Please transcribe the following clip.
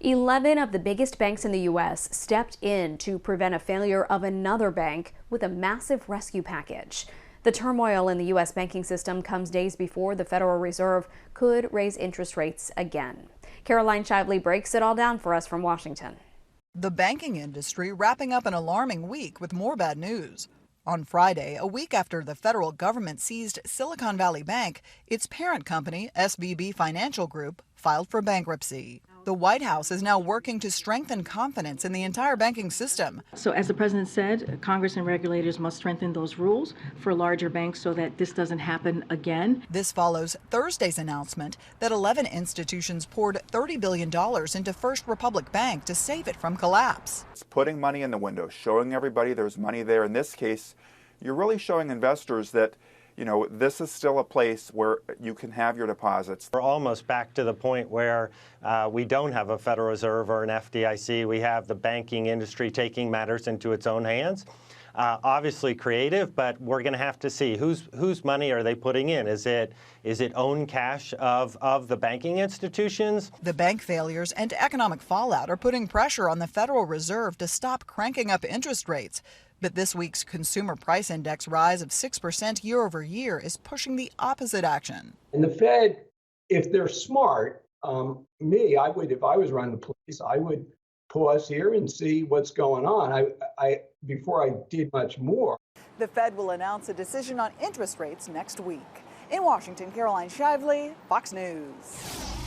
11 of the biggest banks in the U.S. stepped in to prevent a failure of another bank with a massive rescue package. The turmoil in the U.S. banking system comes days before the Federal Reserve could raise interest rates again. Caroline Shively breaks it all down for us from Washington. The banking industry wrapping up an alarming week with more bad news. On Friday, a week after the federal government seized Silicon Valley Bank, its parent company, SVB Financial Group, filed for bankruptcy. The White House is now working to strengthen confidence in the entire banking system. So as the president said, Congress and regulators must strengthen those rules for larger banks so that this doesn't happen again. This follows Thursday's announcement that 11 institutions poured $30 billion into First Republic Bank to save it from collapse. It's putting money in the window, showing everybody there's money there. In this case, you're really showing investors that this is still a place where you can have your deposits. We're almost back to the point where we don't have a Federal Reserve or an FDIC. We have the banking industry taking matters into its own hands. Obviously creative, but we're going to have to see whose money are they putting in. Is it own cash of the banking institutions? The bank failures and economic fallout are putting pressure on the Federal Reserve to stop cranking up interest rates. But this week's consumer price index rise of 6% year over year is pushing the opposite action. And the Fed, if they're smart, I would, if I was running the place, I would pause here and see what's going on. Before I did much more. The Fed will announce a decision on interest rates next week. In Washington, Caroline Shively, Fox News.